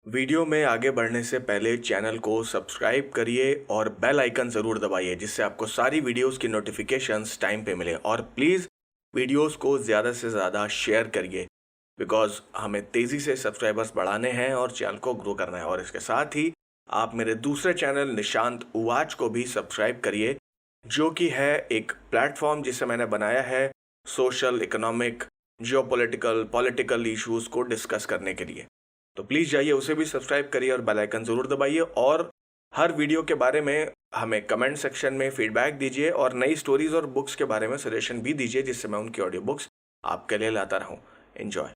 Video में आगे बढ़ने से पहले चैनल को सब्सक्राइब करिए और बेल आइकन ज़रूर दबाइए जिससे आपको सारी वीडियोस की नोटिफिकेशंस टाइम पे मिले। और प्लीज़ वीडियोस को ज़्यादा से ज़्यादा शेयर करिए बिकॉज हमें तेज़ी से सब्सक्राइबर्स बढ़ाने हैं और चैनल को ग्रो करना है। और इसके साथ ही आप मेरे दूसरे चैनल निशांत उवाच को भी सब्सक्राइब करिए, जो कि है एक प्लेटफॉर्म जिसे मैंने बनाया है social, economic, geopolitical, political issues को डिस्कस करने के लिए। तो प्लीज़ जाइए, उसे भी सब्सक्राइब करिए और बेल आइकन ज़रूर दबाइए। और हर वीडियो के बारे में हमें कमेंट सेक्शन में फीडबैक दीजिए और नई स्टोरीज और बुक्स के बारे में सजेशन भी दीजिए जिससे मैं उनकी ऑडियो बुक्स आपके लिए लाता रहूं। एंजॉय।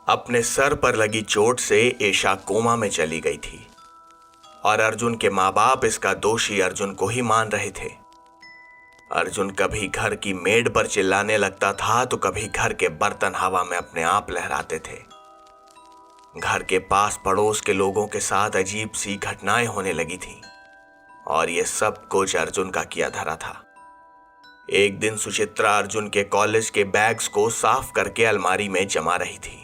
अपने सर पर लगी चोट से एशा कोमा में चली गई थी और अर्जुन के माँ बाप इसका दोषी अर्जुन को ही मान रहे थे। अर्जुन कभी घर की मेड पर चिल्लाने लगता था तो कभी घर के बर्तन हवा में अपने आप लहराते थे। घर के पास पड़ोस के लोगों के साथ अजीब सी घटनाएं होने लगी थी और ये सब कुछ अर्जुन का किया धरा था। एक दिन सुचित्रा अर्जुन के कॉलेज के बैग्स को साफ करके अलमारी में जमा रही थी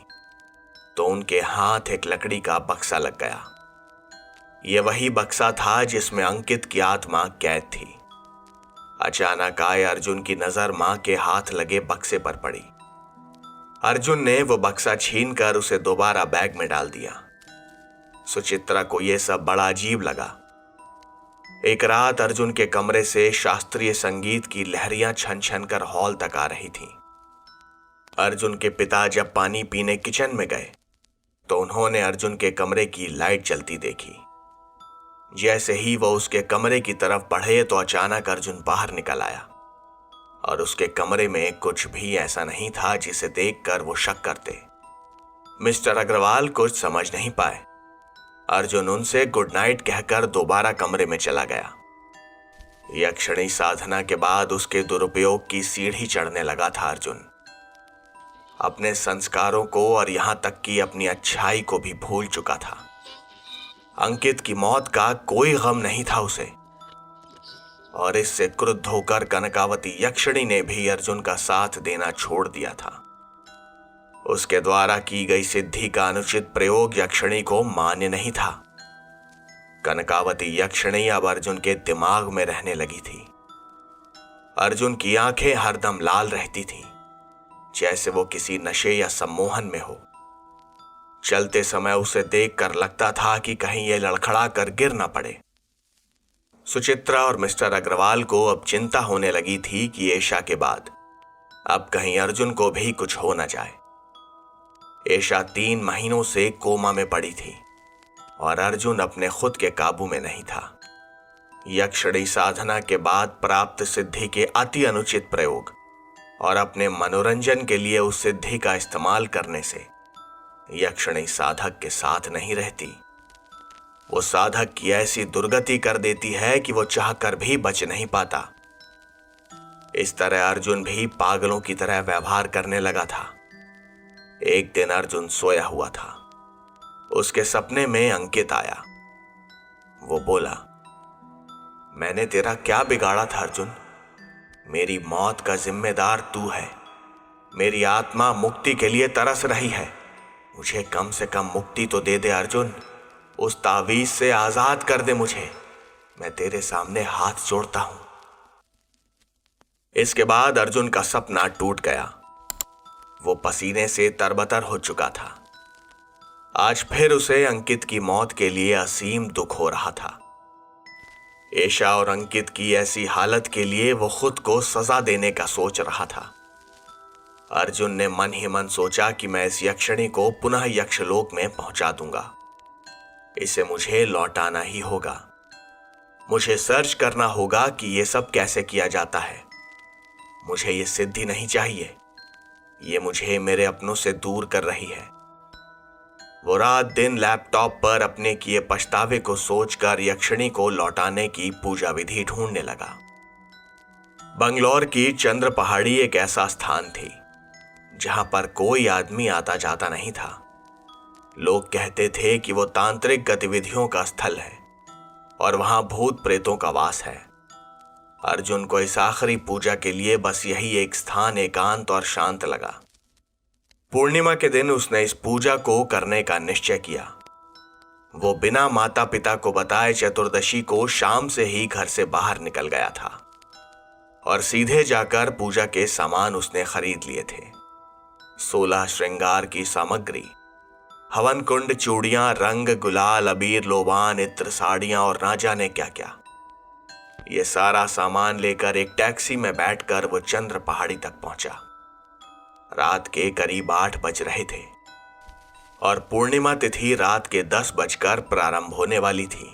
तो उनके हाथ एक लकड़ी का बक्सा लग गया। यह वही बक्सा था जिसमें अंकित की आत्मा कैद थी। अचानक आए अर्जुन की नजर मां के हाथ लगे बक्से पर पड़ी। अर्जुन ने वो बक्सा छीनकर उसे दोबारा बैग में डाल दिया। सुचित्रा को यह सब बड़ा अजीब लगा। एक रात अर्जुन के कमरे से शास्त्रीय संगीत की लहरियां छन छन कर हॉल तक आ रही थीं। अर्जुन के पिता जब पानी पीने किचन में गए तो उन्होंने अर्जुन के कमरे की लाइट जलती देखी। जैसे ही वो उसके कमरे की तरफ बढ़े तो अचानक अर्जुन बाहर निकल आया और उसके कमरे में कुछ भी ऐसा नहीं था जिसे देखकर वो शक करते। मिस्टर अग्रवाल कुछ समझ नहीं पाए। अर्जुन उनसे गुड नाइट कहकर दोबारा कमरे में चला गया। यक्षिणी साधना के बाद उसके दुरुपयोग की सीढ़ी चढ़ने लगा था अर्जुन। अपने संस्कारों को और यहां तक कि अपनी अच्छाई को भी भूल चुका था। अंकित की मौत का कोई गम नहीं था उसे और इससे क्रुद्ध होकर कनकावती यक्षिणी ने भी अर्जुन का साथ देना छोड़ दिया था। उसके द्वारा की गई सिद्धि का अनुचित प्रयोग यक्षिणी को मान्य नहीं था। कनकावती यक्षिणी अब अर्जुन के दिमाग में रहने लगी थी। अर्जुन की आंखें हरदम लाल रहती थीं, जैसे वो किसी नशे या सम्मोहन में हो। चलते समय उसे देखकर लगता था कि कहीं ये लड़खड़ा कर गिर ना पड़े। सुचित्रा और मिस्टर अग्रवाल को अब चिंता होने लगी थी कि एशा के बाद अब कहीं अर्जुन को भी कुछ हो न जाए। एशा 3 महीनों से कोमा में पड़ी थी और अर्जुन अपने खुद के काबू में नहीं था। यक्षिणी साधना के बाद प्राप्त सिद्धि के अति अनुचित प्रयोग और अपने मनोरंजन के लिए उस सिद्धि का इस्तेमाल करने से यक्षिणी साधक के साथ नहीं रहती। वो साधक की ऐसी दुर्गति कर देती है कि वो चाहकर भी बच नहीं पाता। इस तरह अर्जुन भी पागलों की तरह व्यवहार करने लगा था। एक दिन अर्जुन सोया हुआ था। उसके सपने में अंकित आया। वो बोला, मैंने तेरा क्या बिगाड़ा था अर्जुन? मेरी मौत का जिम्मेदार तू है। मेरी आत्मा मुक्ति के लिए तरस रही है। मुझे कम से कम मुक्ति तो दे दे अर्जुन। उस तावीज से आजाद कर दे मुझे। मैं तेरे सामने हाथ जोड़ता हूं। इसके बाद अर्जुन का सपना टूट गया। वो पसीने से तरबतर हो चुका था। आज फिर उसे अंकित की मौत के लिए असीम दुख हो रहा था। एशा और अंकित की ऐसी हालत के लिए वो खुद को सजा देने का सोच रहा था। अर्जुन ने मन ही मन सोचा कि मैं इस यक्षिणी को पुनः यक्षलोक में पहुंचा दूंगा। इसे मुझे लौटाना ही होगा। मुझे सर्च करना होगा कि यह सब कैसे किया जाता है। मुझे ये सिद्धि नहीं चाहिए। ये मुझे मेरे अपनों से दूर कर रही है। वो रात दिन लैपटॉप पर अपने किए पछतावे को सोचकर यक्षिणी को लौटाने की पूजा विधि ढूंढने लगा। बंगलौर की चंद्र पहाड़ी एक ऐसा स्थान थी जहां पर कोई आदमी आता जाता नहीं था, लोग कहते थे कि वो तांत्रिक गतिविधियों का स्थल है और वहां भूत प्रेतों का वास है। अर्जुन को इस आखिरी पूजा के लिए बस यही एक स्थान एकांत और शांत लगा। पूर्णिमा के दिन उसने इस पूजा को करने का निश्चय किया। वो बिना माता पिता को बताए चतुर्दशी को शाम से ही घर से बाहर निकल गया था और सीधे जाकर पूजा के सामान उसने खरीद लिए थे। 16 श्रृंगार की सामग्री, हवन कुंड, चूड़ियां, रंग, गुलाल, अबीर, लोबान, इत्र, साड़ियां और ना जाने क्या क्या। ये सारा सामान लेकर एक टैक्सी में बैठकर वो चंद्र पहाड़ी तक पहुंचा। रात के करीब 8 बज रहे थे और पूर्णिमा तिथि रात के 10 बजकर प्रारंभ होने वाली थी।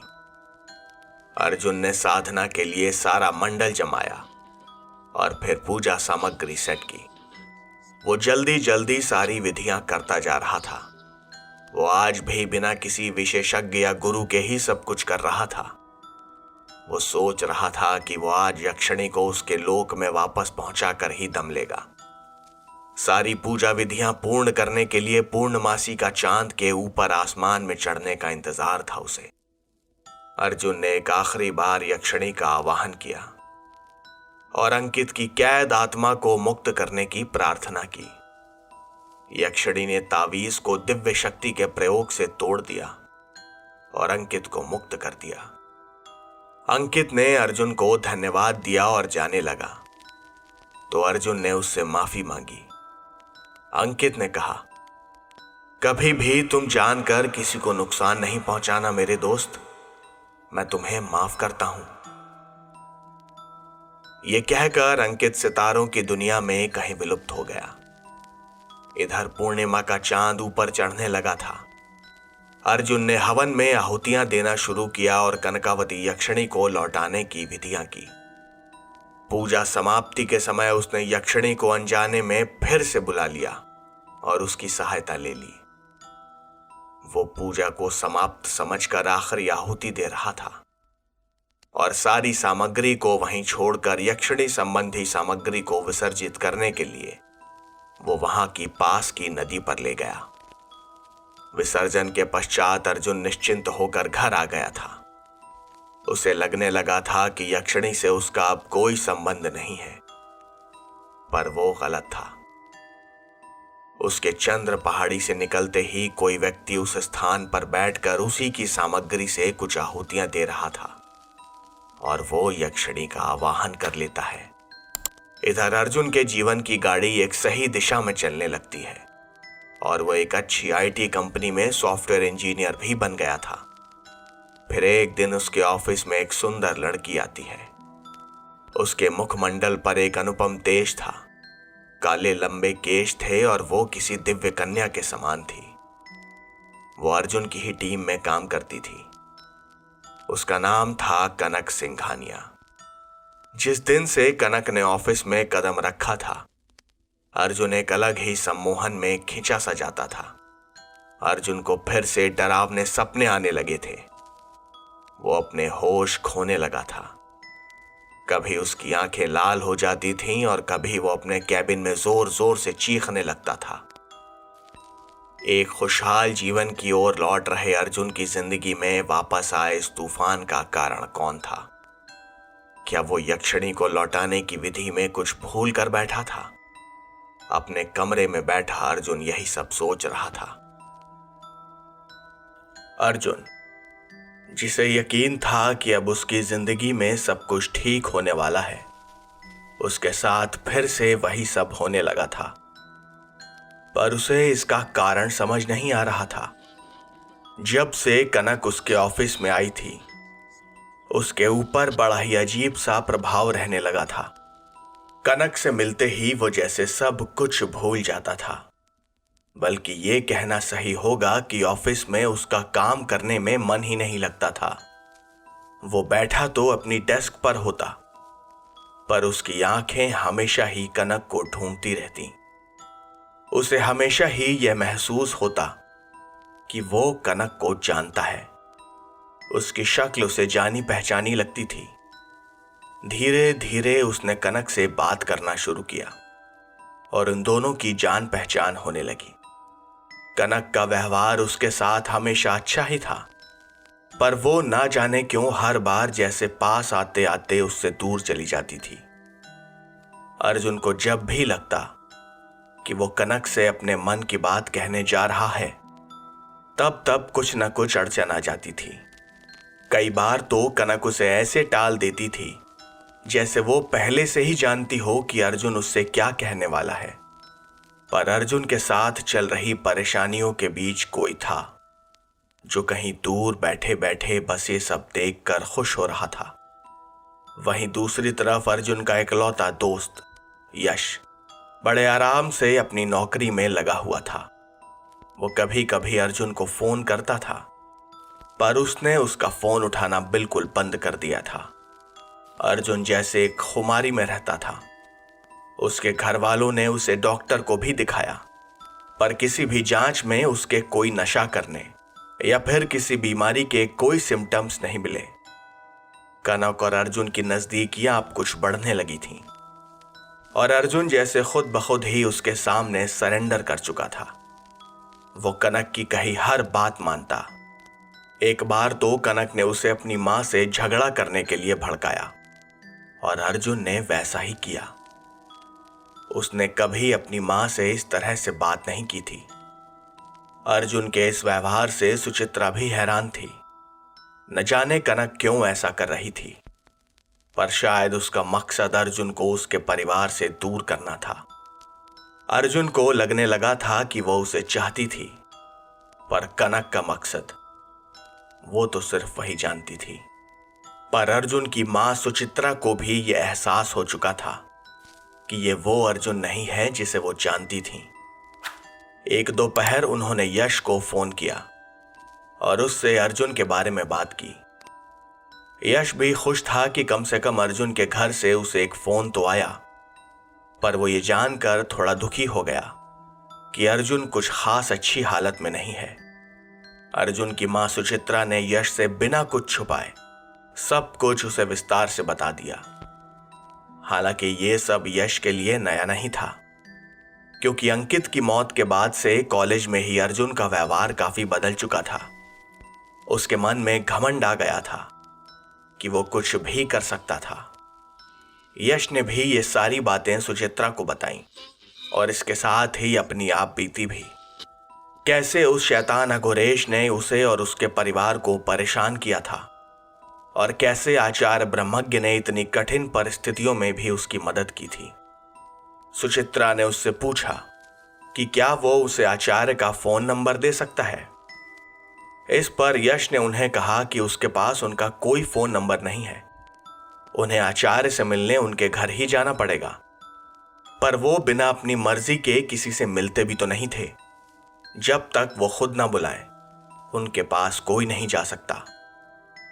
अर्जुन ने साधना के लिए सारा मंडल जमाया और फिर पूजा सामग्री सेट की। वो जल्दी जल्दी सारी विधियां करता जा रहा था। वो आज भी बिना किसी विशेषज्ञ या गुरु के ही सब कुछ कर रहा था। वो सोच रहा था कि वो आज यक्षिणी को उसके लोक में वापस पहुंचाकर ही दम लेगा। सारी पूजा विधियां पूर्ण करने के लिए पूर्णमासी का चांद के ऊपर आसमान में चढ़ने का इंतजार था उसे। अर्जुन ने एक आखिरी बार यक्षिणी का आवाहन किया और अंकित की कैद आत्मा को मुक्त करने की प्रार्थना की। यक्षिणी ने तावीज को दिव्य शक्ति के प्रयोग से तोड़ दिया और अंकित को मुक्त कर दिया। अंकित ने अर्जुन को धन्यवाद दिया और जाने लगा तो अर्जुन ने उससे माफी मांगी। अंकित ने कहा, कभी भी तुम जानकर किसी को नुकसान नहीं पहुंचाना मेरे दोस्त, मैं तुम्हें माफ करता हूं। यह कहकर अंकित सितारों की दुनिया में कहीं विलुप्त हो गया। इधर पूर्णिमा का चांद ऊपर चढ़ने लगा था। अर्जुन ने हवन में आहुतियां देना शुरू किया और कनकावती यक्षिणी को लौटाने की विधियां की। पूजा समाप्ति के समय उसने यक्षिणी को अनजाने में फिर से बुला लिया और उसकी सहायता ले ली। वो पूजा को समाप्त समझकर आखिरी आहुति दे रहा था और सारी सामग्री को वहीं छोड़कर यक्षिणी संबंधी सामग्री को विसर्जित करने के लिए वो वहां की पास की नदी पर ले गया। विसर्जन के पश्चात अर्जुन निश्चिंत होकर घर आ गया था। उसे लगने लगा था कि यक्षिणी से उसका अब कोई संबंध नहीं है, पर वो गलत था। उसके चंद्र पहाड़ी से निकलते ही कोई व्यक्ति उस स्थान पर बैठकर उसी की सामग्री से कुछ आहुतियां दे रहा था और वो यक्षिणी का आवाहन कर लेता है। इधर अर्जुन के जीवन की गाड़ी एक सही दिशा में चलने लगती है और वो एक अच्छी आईटी कंपनी में सॉफ्टवेयर इंजीनियर भी बन गया था। फिर एक दिन उसके ऑफिस में एक सुंदर लड़की आती है। उसके मुखमंडल पर एक अनुपम तेज था। काले लंबे केश थे और वो किसी दिव्य कन्या के समान थी। वो अर्जुन की ही टीम में काम करती थी। उसका नाम था कनक सिंघानिया। जिस दिन से कनक ने ऑफिस में कदम रखा था, अर्जुन एक अलग ही सम्मोहन में खिंचा सा जाता था। अर्जुन को फिर से डरावने सपने आने लगे थे। वो अपने होश खोने लगा था। कभी उसकी आंखें लाल हो जाती थीं और कभी वो अपने कैबिन में जोर जोर से चीखने लगता था। एक खुशहाल जीवन की ओर लौट रहे अर्जुन की जिंदगी में वापस आए इस तूफान का कारण कौन था? क्या वो यक्षिणी को लौटाने की विधि में कुछ भूल कर बैठा था? अपने कमरे में बैठा अर्जुन यही सब सोच रहा था। अर्जुन, जिसे यकीन था कि अब उसकी जिंदगी में सब कुछ ठीक होने वाला है, उसके साथ फिर से वही सब होने लगा था। पर उसे इसका कारण समझ नहीं आ रहा था। जब से कनक उसके ऑफिस में आई थी, उसके ऊपर बड़ा ही अजीब सा प्रभाव रहने लगा था। कनक से मिलते ही वो जैसे सब कुछ भूल जाता था। बल्कि ये कहना सही होगा कि ऑफिस में उसका काम करने में मन ही नहीं लगता था। वो बैठा तो अपनी डेस्क पर होता, पर उसकी आंखें हमेशा ही कनक को ढूंढती रहती। उसे हमेशा ही यह महसूस होता कि वो कनक को जानता है। उसकी शक्ल उसे जानी पहचानी लगती थी। धीरे धीरे उसने कनक से बात करना शुरू किया और उन दोनों की जान पहचान होने लगी। कनक का व्यवहार उसके साथ हमेशा अच्छा ही था, पर वो ना जाने क्यों हर बार जैसे पास आते आते उससे दूर चली जाती थी। अर्जुन को जब भी लगता कि वो कनक से अपने मन की बात कहने जा रहा है, तब तब कुछ न कुछ अड़चन आ जाती थी। कई बार तो कनक उसे ऐसे टाल देती थी जैसे वो पहले से ही जानती हो कि अर्जुन उससे क्या कहने वाला है। पर अर्जुन के साथ चल रही परेशानियों के बीच कोई था जो कहीं दूर बैठे बैठे बस ये सब देखकर खुश हो रहा था। वहीं दूसरी तरफ अर्जुन का इकलौता दोस्त यश बड़े आराम से अपनी नौकरी में लगा हुआ था। वो कभी कभी अर्जुन को फोन करता था, पर उसने उसका फोन उठाना बिल्कुल बंद कर दिया था। अर्जुन जैसे एक खुमारी में रहता था। उसके घर वालों ने उसे डॉक्टर को भी दिखाया, पर किसी भी जांच में उसके कोई नशा करने या फिर किसी बीमारी के कोई सिम्टम्स नहीं मिले। कनक और अर्जुन की नजदीकियां अब कुछ बढ़ने लगी थीं, और अर्जुन जैसे खुद ब खुद ही उसके सामने सरेंडर कर चुका था। वो कनक की कही हर बात मानता। एक बार तो कनक ने उसे अपनी मां से झगड़ा करने के लिए भड़काया, और अर्जुन ने वैसा ही किया। उसने कभी अपनी मां से इस तरह से बात नहीं की थी। अर्जुन के इस व्यवहार से सुचित्रा भी हैरान थी। न जाने कनक क्यों ऐसा कर रही थी, पर शायद उसका मकसद अर्जुन को उसके परिवार से दूर करना था। अर्जुन को लगने लगा था कि वो उसे चाहती थी, पर कनक का मकसद वो तो सिर्फ वही जानती थी। पर अर्जुन की मां सुचित्रा को भी यह एहसास हो चुका था कि ये वो अर्जुन नहीं है जिसे वो जानती थी। एक दोपहर उन्होंने यश को फोन किया और उससे अर्जुन के बारे में बात की। यश भी खुश था कि कम से कम अर्जुन के घर से उसे एक फोन तो आया, पर वो ये जानकर थोड़ा दुखी हो गया कि अर्जुन कुछ खास अच्छी हालत में नहीं है। अर्जुन की मां सुचित्रा ने यश से बिना कुछ छुपाए सब कुछ उसे विस्तार से बता दिया। हालांकि ये सब यश के लिए नया नहीं था, क्योंकि अंकित की मौत के बाद से कॉलेज में ही अर्जुन का व्यवहार काफी बदल चुका था। उसके मन में घमंड आ गया था कि वो कुछ भी कर सकता था। यश ने भी ये सारी बातें सुचित्रा को बताईं, और इसके साथ ही अपनी आप बीती भी। कैसे उस शैतान अघोरेश ने उसे और उसके परिवार को परेशान किया था, और कैसे आचार्य ब्रह्मज्ञ ने इतनी कठिन परिस्थितियों में भी उसकी मदद की थी। सुचित्रा ने उससे पूछा कि क्या वो उसे आचार्य का फोन नंबर दे सकता है। इस पर यश ने उन्हें कहा कि उसके पास उनका कोई फोन नंबर नहीं है। उन्हें आचार्य से मिलने उनके घर ही जाना पड़ेगा, पर वो बिना अपनी मर्जी के किसी से मिलते भी तो नहीं थे। जब तक वो खुद ना बुलाएं, उनके पास कोई नहीं जा सकता।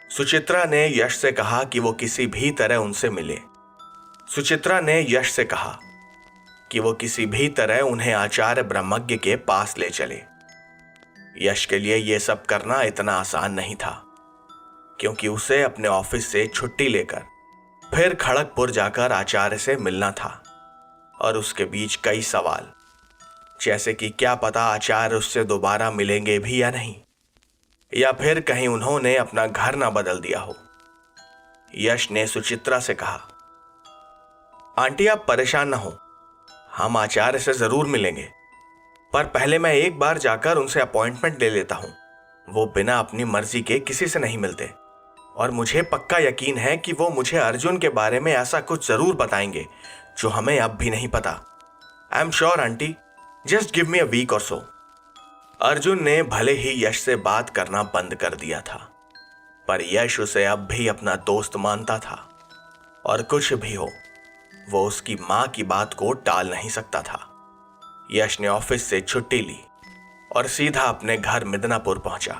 सुचित्रा ने यश से कहा कि वो किसी भी तरह उनसे मिले। सुचित्रा ने यश से कहा कि वो किसी भी तरह उन्हें आचार्य ब्रह्मज्ञ के पास ले चले। यश के लिए यह सब करना इतना आसान नहीं था, क्योंकि उसे अपने ऑफिस से छुट्टी लेकर फिर खड़गपुर जाकर आचार्य से मिलना था, और उसके बीच कई सवाल, जैसे कि क्या पता आचार्य उससे दोबारा मिलेंगे भी या नहीं, या फिर कहीं उन्होंने अपना घर ना बदल दिया हो। यश ने सुचित्रा से कहा, आंटी आप परेशान ना हो, हम आचार्य से जरूर मिलेंगे, पर पहले मैं एक बार जाकर उनसे अपॉइंटमेंट ले लेता हूं। वो बिना अपनी मर्जी के किसी से नहीं मिलते, और मुझे पक्का यकीन है कि वो मुझे अर्जुन के बारे में ऐसा कुछ जरूर बताएंगे जो हमें अब भी नहीं पता। I am sure aunty, just give me a week और सो। अर्जुन ने भले ही यश से बात करना बंद कर दिया था, पर यश उसे अब भी अपना दोस्त मानता था, और कुछ भी हो वो उसकी मां की बात को टाल नहीं सकता था। यश ने ऑफिस से छुट्टी ली और सीधा अपने घर मिदनापुर पहुंचा।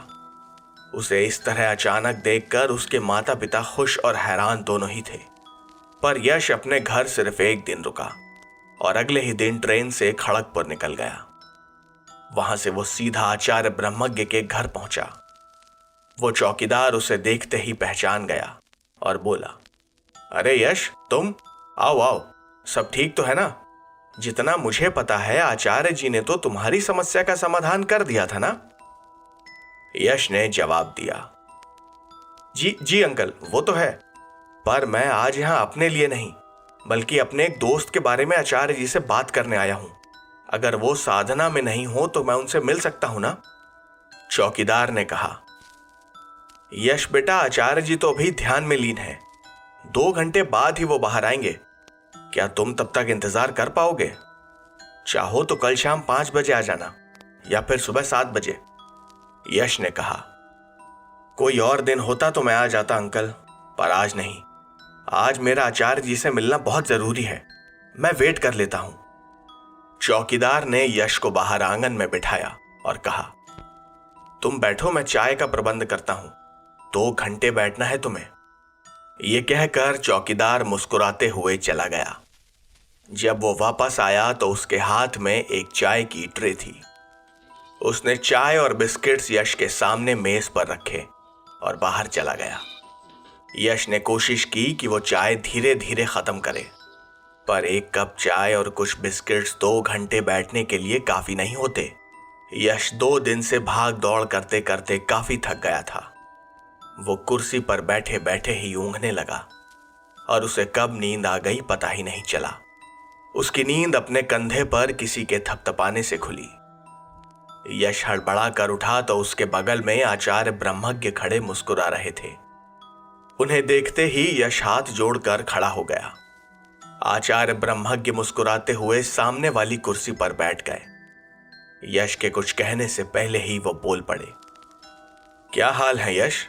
उसे इस तरह अचानक देखकर उसके माता पिता खुश और हैरान दोनों ही थे। पर यश अपने घर सिर्फ एक दिन रुका और अगले ही दिन ट्रेन से खड़गपुर निकल गया। वहां से वो सीधा आचार्य ब्रह्मज्ञ के घर पहुंचा। वो चौकीदार उसे देखते ही पहचान गया और बोला, अरे यश, तुम आओ आओ, सब ठीक तो है ना? जितना मुझे पता है आचार्य जी ने तो तुम्हारी समस्या का समाधान कर दिया था ना? यश ने जवाब दिया, जी जी अंकल, वो तो है, पर मैं आज यहां अपने लिए नहीं बल्कि अपने एक दोस्त के बारे में आचार्य जी से बात करने आया हूं। अगर वो साधना में नहीं हो तो मैं उनसे मिल सकता हूं ना? चौकीदार ने कहा, यश बेटा, आचार्य जी तो अभी ध्यान में लीन है। 2 घंटे बाद ही वो बाहर आएंगे। क्या तुम तब तक इंतजार कर पाओगे? चाहो तो कल शाम 5 बजे आ जाना या फिर सुबह 7 बजे। यश ने कहा, कोई और दिन होता तो मैं आ जाता अंकल, पर आज नहीं। आज मेरा आचार्य जी से मिलना बहुत जरूरी है। मैं वेट कर लेता हूं। चौकीदार ने यश को बाहर आंगन में बिठाया और कहा, तुम बैठो, मैं चाय का प्रबंध करता हूं। 2 घंटे बैठना है तुम्हें। यह कहकर चौकीदार मुस्कुराते हुए चला गया। जब वो वापस आया तो उसके हाथ में एक चाय की ट्रे थी। उसने चाय और बिस्किट्स यश के सामने मेज पर रखे और बाहर चला गया। यश ने कोशिश की कि वो चाय धीरे धीरे खत्म करे, पर 1 कप चाय और कुछ बिस्किट्स 2 घंटे बैठने के लिए काफी नहीं होते। यश 2 दिन से भाग दौड़ करते करते काफी थक गया था। वो कुर्सी पर बैठे बैठे ही ऊँघने लगा और उसे कब नींद आ गई पता ही नहीं चला। उसकी नींद अपने कंधे पर किसी के थपथपाने से खुली। यश हड़बड़ा कर उठा तो उसके बगल में आचार्य ब्रह्मज्ञ खड़े मुस्कुरा रहे थे। उन्हें देखते ही यश हाथ जोड़कर खड़ा हो गया। आचार्य ब्रह्मज्ञ मुस्कुराते हुए सामने वाली कुर्सी पर बैठ गए। यश के कुछ कहने से पहले ही वो बोल पड़े, क्या हाल है यश,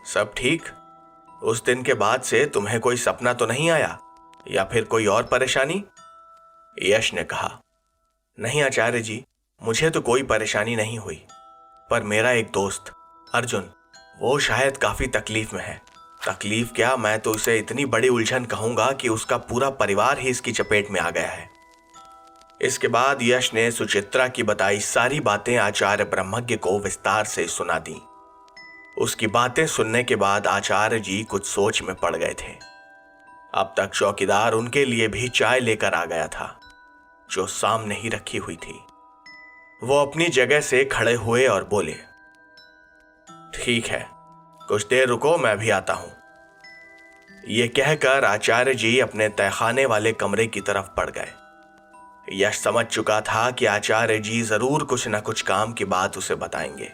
सब ठीक? उस दिन के बाद से तुम्हें कोई सपना तो नहीं आया या फिर कोई और परेशानी? यश ने कहा, नहीं आचार्य जी, मुझे तो कोई परेशानी नहीं हुई, पर मेरा एक दोस्त अर्जुन, वो शायद काफी तकलीफ में है। तकलीफ क्या, मैं तो उसे इतनी बड़ी उलझन कहूंगा कि उसका पूरा परिवार ही इसकी चपेट में आ गया है। इसके बाद यश ने सुचित्रा की बताई सारी बातें आचार्य ब्रह्मज्ञ को विस्तार से सुना दी। उसकी बातें सुनने के बाद आचार्य जी कुछ सोच में पड़ गए थे। अब तक चौकीदार उनके लिए भी चाय लेकर आ गया था, जो सामने ही रखी हुई थी। वो अपनी जगह से खड़े हुए और बोले, ठीक है, कुछ देर रुको, मैं भी आता हूं। ये कहकर आचार्य जी अपने तहखाने वाले कमरे की तरफ बढ़ गए। यश समझ चुका था कि आचार्य जी जरूर कुछ न कुछ काम की बात उसे बताएंगे।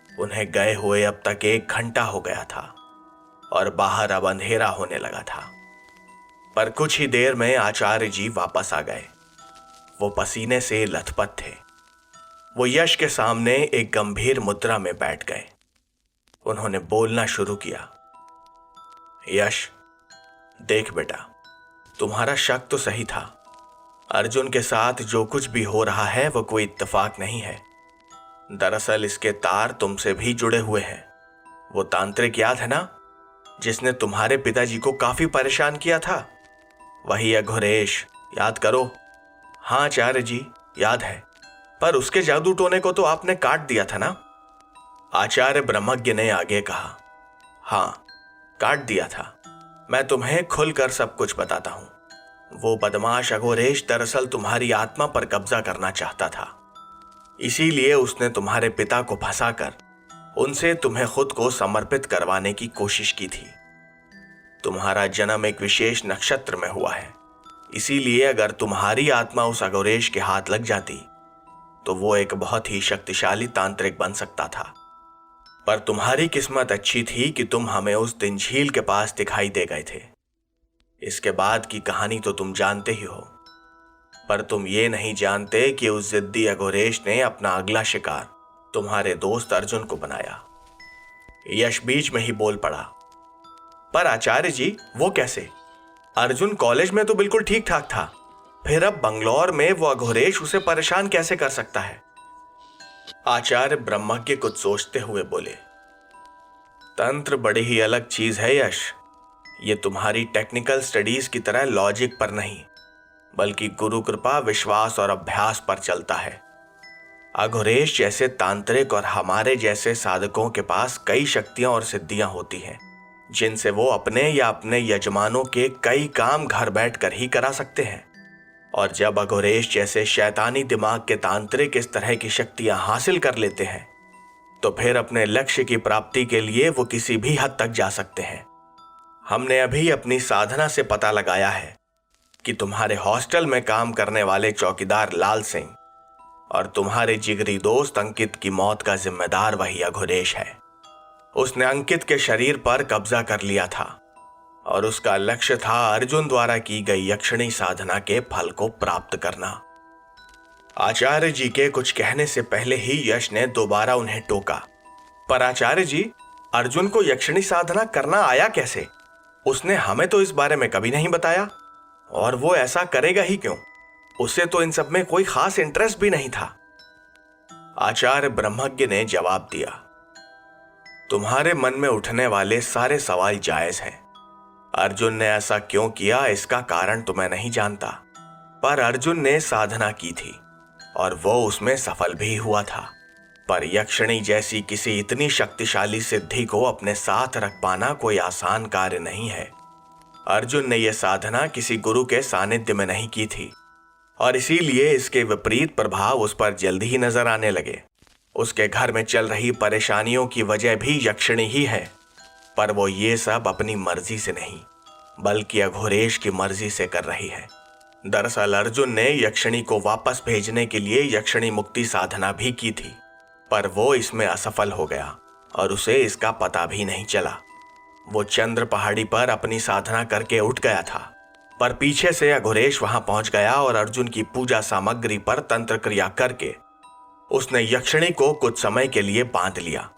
उन्हें गए हुए अब तक 1 घंटा हो गया था और बाहर अब अंधेरा होने लगा था। पर कुछ ही देर में आचार्य जी वापस आ गए। वो पसीने से लथपथ थे। वो यश के सामने एक गंभीर मुद्रा में बैठ गए। उन्होंने बोलना शुरू किया, यश, देख बेटा, तुम्हारा शक तो सही था। अर्जुन के साथ जो कुछ भी हो रहा है वो कोई इत्तेफाक नहीं है। दरअसल इसके तार तुमसे भी जुड़े हुए हैं। वो तांत्रिक याद है ना, जिसने तुम्हारे पिताजी को काफी परेशान किया था? वही अघोरेश, याद करो। हाँ आचार्य जी, याद है, पर उसके जादू टोने को तो आपने काट दिया था ना? आचार्य ब्रह्मज्ञ ने आगे कहा, हाँ, काट दिया था। मैं तुम्हें खुलकर सब कुछ बताता हूं। वो बदमाश अघोरेश दरअसल तुम्हारी आत्मा पर कब्जा करना चाहता था। इसीलिए उसने तुम्हारे पिता को फंसाकर उनसे तुम्हें खुद को समर्पित करवाने की कोशिश की थी। तुम्हारा जन्म एक विशेष नक्षत्र में हुआ है, इसीलिए अगर तुम्हारी आत्मा उस अघोरेश के हाथ लग जाती तो वो एक बहुत ही शक्तिशाली तांत्रिक बन सकता था। पर तुम्हारी किस्मत अच्छी थी कि तुम हमें उस दिन झील के पास दिखाई दे गए थे। इसके बाद की कहानी तो तुम जानते ही हो, पर तुम ये नहीं जानते कि उस जिद्दी अघोरेश ने अपना अगला शिकार तुम्हारे दोस्त अर्जुन को बनाया। यश बीच में ही बोल पड़ा, पर आचार्य जी, वो कैसे? अर्जुन कॉलेज में तो बिल्कुल ठीक ठाक था, फिर अब बंगलौर में वो अघोरेश उसे परेशान कैसे कर सकता है? आचार्य ब्रह्मज्ञ कुछ सोचते हुए बोले, तंत्र बड़ी ही अलग चीज है यश। ये तुम्हारी टेक्निकल स्टडीज की तरह लॉजिक पर नहीं, बल्कि गुरु कृपा, विश्वास और अभ्यास पर चलता है। अघोरेश जैसे तांत्रिक और हमारे जैसे साधकों के पास कई शक्तियां और सिद्धियां होती हैं, जिनसे वो अपने या अपने यजमानों के कई काम घर बैठ कर ही करा सकते हैं। और जब अघोरेश जैसे शैतानी दिमाग के तांत्रिक इस तरह की शक्तियां हासिल कर लेते हैं तो फिर अपने लक्ष्य की प्राप्ति के लिए वो किसी भी हद तक जा सकते हैं। हमने अभी अपनी साधना से पता लगाया है कि तुम्हारे हॉस्टल में काम करने वाले चौकीदार लाल सिंह और तुम्हारे जिगरी दोस्त अंकित की मौत का जिम्मेदार वही अघोरेश है। उसने अंकित के शरीर पर कब्जा कर लिया था और उसका लक्ष्य था अर्जुन द्वारा की गई यक्षिणी साधना के फल को प्राप्त करना। आचार्य जी के कुछ कहने से पहले ही यश ने दोबारा उन्हें टोका, पर आचार्य जी, अर्जुन को यक्षिणी साधना करना आया कैसे? उसने हमें तो इस बारे में कभी नहीं बताया, और वो ऐसा करेगा ही क्यों? उसे तो इन सब में कोई खास इंटरेस्ट भी नहीं था। आचार्य ब्रह्मज्ञ ने जवाब दिया, तुम्हारे मन में उठने वाले सारे सवाल जायज हैं। अर्जुन ने ऐसा क्यों किया इसका कारण तो मैं नहीं जानता, पर अर्जुन ने साधना की थी और वो उसमें सफल भी हुआ था। पर यक्षिणी जैसी किसी इतनी शक्तिशाली सिद्धि को अपने साथ रख पाना कोई आसान कार्य नहीं है। अर्जुन ने यह साधना किसी गुरु के सानिध्य में नहीं की थी और इसीलिए इसके विपरीत प्रभाव उस पर जल्दी ही नजर आने लगे। उसके घर में चल रही परेशानियों की वजह भी यक्षिणी ही है, पर वो ये सब अपनी मर्जी से नहीं बल्कि अघोरेश की मर्जी से कर रही है। दरअसल अर्जुन ने यक्षिणी को वापस भेजने के लिए यक्षिणी मुक्ति साधना भी की थी, पर वो इसमें असफल हो गया और उसे इसका पता भी नहीं चला। वो चंद्र पहाड़ी पर अपनी साधना करके उठ गया था, पर पीछे से अघोरेश वहां पहुंच गया और अर्जुन की पूजा सामग्री पर तंत्र क्रिया करके उसने यक्षिणी को कुछ समय के लिए बांध लिया।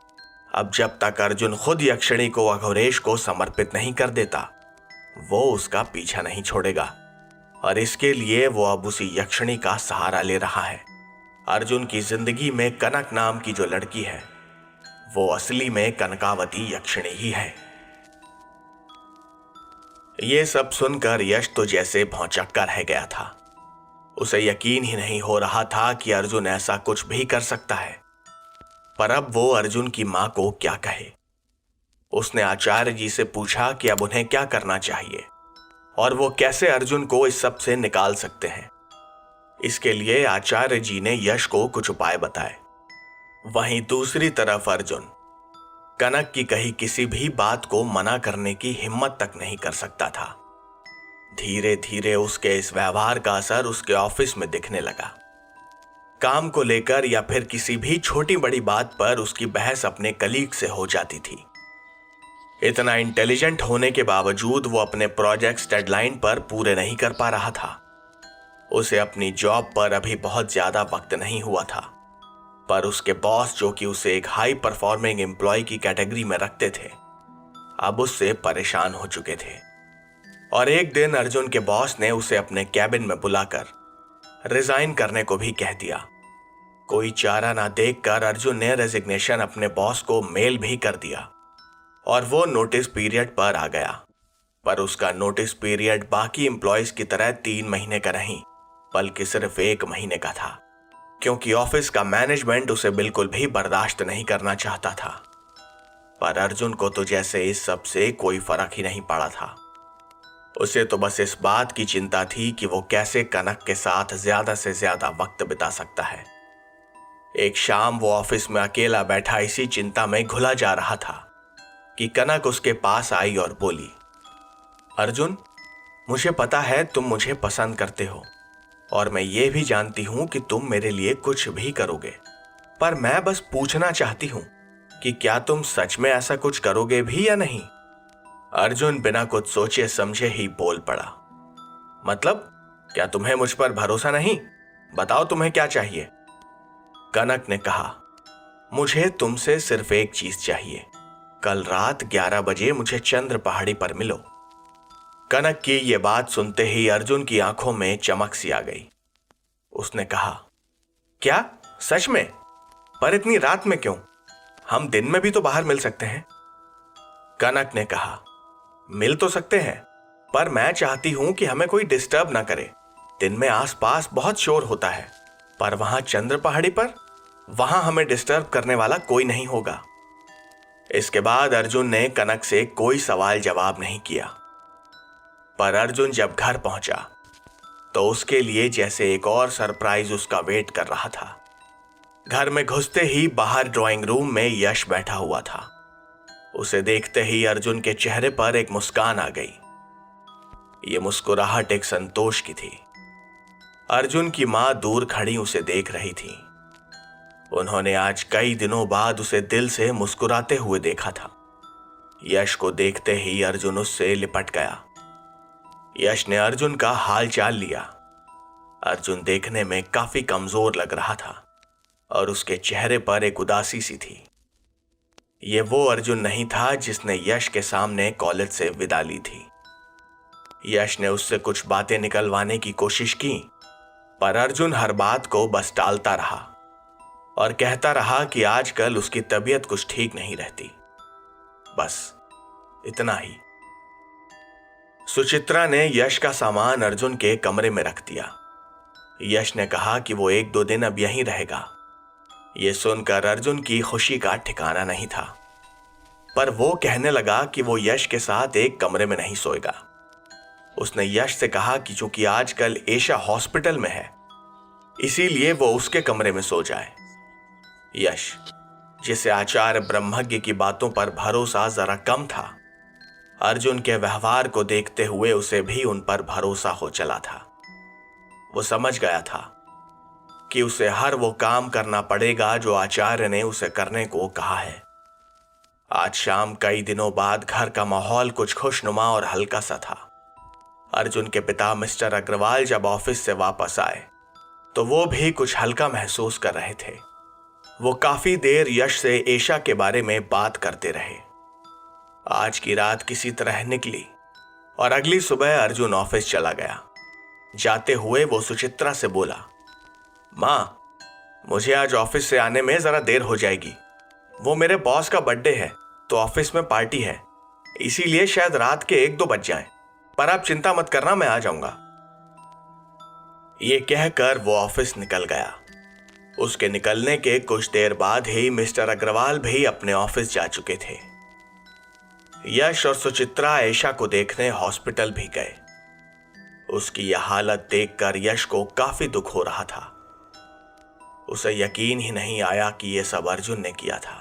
अब जब तक अर्जुन खुद यक्षिणी को अघोरेश को समर्पित नहीं कर देता, वो उसका पीछा नहीं छोड़ेगा और इसके लिए वो अब उसी यक्षिणी का सहारा ले रहा है। अर्जुन की जिंदगी में कनक नाम की जो लड़की है वो असली में कनकावती यक्षिणी ही है। ये सब सुनकर यश तो जैसे भौंचक्का रह गया था। उसे यकीन ही नहीं हो रहा था कि अर्जुन ऐसा कुछ भी कर सकता है। पर अब वो अर्जुन की मां को क्या कहे? उसने आचार्य जी से पूछा कि अब उन्हें क्या करना चाहिए और वो कैसे अर्जुन को इस सब से निकाल सकते हैं। इसके लिए आचार्य जी ने यश को कुछ उपाय बताए। वहीं दूसरी तरफ अर्जुन कनक की कही किसी भी बात को मना करने की हिम्मत तक नहीं कर सकता था। धीरे धीरे उसके इस व्यवहार का असर उसके ऑफिस में दिखने लगा। काम को लेकर या फिर किसी भी छोटी बड़ी बात पर उसकी बहस अपने कलीग से हो जाती थी। इतना इंटेलिजेंट होने के बावजूद वो अपने प्रोजेक्ट्स डेडलाइन पर पूरे नहीं कर पा रहा था। उसे अपनी जॉब पर अभी बहुत ज्यादा वक्त नहीं हुआ था, पर उसके बॉस जो कि उसे एक हाई परफॉर्मिंग एम्प्लॉय की कैटेगरी में रखते थे, अब उससे परेशान हो चुके थे। और एक दिन अर्जुन के बॉस ने उसे अपने कैबिन में बुलाकर रिजाइन करने को भी कह दिया। कोई चारा ना देखकर अर्जुन ने रेजिग्नेशन अपने बॉस को मेल भी कर दिया और वो नोटिस पीरियड पर आ गया। पर उसका नोटिस पीरियड बाकी एम्प्लॉयज की तरह 3 महीने का नहीं बल्कि सिर्फ 1 महीने का था, क्योंकि ऑफिस का मैनेजमेंट उसे बिल्कुल भी बर्दाश्त नहीं करना चाहता था। पर अर्जुन को तो जैसे इस सब से कोई फर्क ही नहीं पड़ा था। उसे तो बस इस बात की चिंता थी कि वो कैसे कनक के साथ ज्यादा से ज्यादा वक्त बिता सकता है। एक शाम वो ऑफिस में अकेला बैठा इसी चिंता में घुला जा रहा था कि कनक उसके पास आई और बोली, अर्जुन, मुझे पता है तुम मुझे पसंद करते हो और मैं ये भी जानती हूं कि तुम मेरे लिए कुछ भी करोगे, पर मैं बस पूछना चाहती हूं कि क्या तुम सच में ऐसा कुछ करोगे भी या नहीं? अर्जुन बिना कुछ सोचे समझे ही बोल पड़ा, मतलब क्या तुम्हें मुझ पर भरोसा नहीं? बताओ तुम्हें क्या चाहिए? कनक ने कहा, मुझे तुमसे सिर्फ एक चीज चाहिए। कल रात 11 बजे मुझे चंद्र पहाड़ी पर मिलो। कनक की यह बात सुनते ही अर्जुन की आंखों में चमक सी आ गई। उसने कहा, क्या सच में? पर इतनी रात में क्यों? हम दिन में भी तो बाहर मिल सकते हैं। कनक ने कहा, मिल तो सकते हैं, पर मैं चाहती हूं कि हमें कोई डिस्टर्ब ना करे। दिन में आसपास बहुत शोर होता है, पर वहां चंद्र पहाड़ी पर, वहां हमें डिस्टर्ब करने वाला कोई नहीं होगा। इसके बाद अर्जुन ने कनक से कोई सवाल जवाब नहीं किया। पर अर्जुन जब घर पहुंचा तो उसके लिए जैसे एक और सरप्राइज उसका वेट कर रहा था। घर में घुसते ही बाहर ड्राइंग रूम में यश बैठा हुआ था। उसे देखते ही अर्जुन के चेहरे पर एक मुस्कान आ गई। ये मुस्कुराहट एक संतोष की थी। अर्जुन की मां दूर खड़ी उसे देख रही थी। उन्होंने आज कई दिनों बाद उसे दिल से मुस्कुराते हुए देखा था। यश को देखते ही अर्जुन उससे लिपट गया। यश ने अर्जुन का हाल चाल लिया। अर्जुन देखने में काफी कमजोर लग रहा था और उसके चेहरे पर एक उदासी सी थी। ये वो अर्जुन नहीं था जिसने यश के सामने कॉलेज से विदा ली थी। यश ने उससे कुछ बातें निकलवाने की कोशिश की, पर अर्जुन हर बात को बस टालता रहा और कहता रहा कि आजकल उसकी तबीयत कुछ ठीक नहीं रहती। बस इतना ही। सुचित्रा ने यश का सामान अर्जुन के कमरे में रख दिया। यश ने कहा कि वो 1-2 दिन अब यहीं रहेगा। ये सुनकर अर्जुन की खुशी का ठिकाना नहीं था, पर वो कहने लगा कि वो यश के साथ एक कमरे में नहीं सोएगा। उसने यश से कहा कि चूंकि आजकल एशा हॉस्पिटल में है, इसीलिए वो उसके कमरे में सो जाए। यश, जिसे आचार्य ब्रह्मज्ञ की बातों पर भरोसा जरा कम था, अर्जुन के व्यवहार को देखते हुए उसे भी उन पर भरोसा हो चला था। वो समझ गया था कि उसे हर वो काम करना पड़ेगा जो आचार्य ने उसे करने को कहा है। आज शाम कई दिनों बाद घर का माहौल कुछ खुशनुमा और हल्का सा था। अर्जुन के पिता मिस्टर अग्रवाल जब ऑफिस से वापस आए तो वो भी कुछ हल्का महसूस कर रहे थे। वो काफी देर यश से एशा के बारे में बात करते रहे। आज की रात किसी तरह निकली और अगली सुबह अर्जुन ऑफिस चला गया। जाते हुए वो सुचित्रा से बोला, मां, मुझे आज ऑफिस से आने में जरा देर हो जाएगी। वो मेरे बॉस का बर्थडे है तो ऑफिस में पार्टी है, इसीलिए शायद रात के 1-2 बज जाएं, पर आप चिंता मत करना, मैं आ जाऊंगा। ये कहकर वो ऑफिस निकल गया। उसके निकलने के कुछ देर बाद ही मिस्टर अग्रवाल भी अपने ऑफिस जा चुके थे। यश और सुचित्रा एशा को देखने हॉस्पिटल भी गए। उसकी यह हालत देखकर यश को काफी दुख हो रहा था। उसे यकीन ही नहीं आया कि यह सब अर्जुन ने किया था,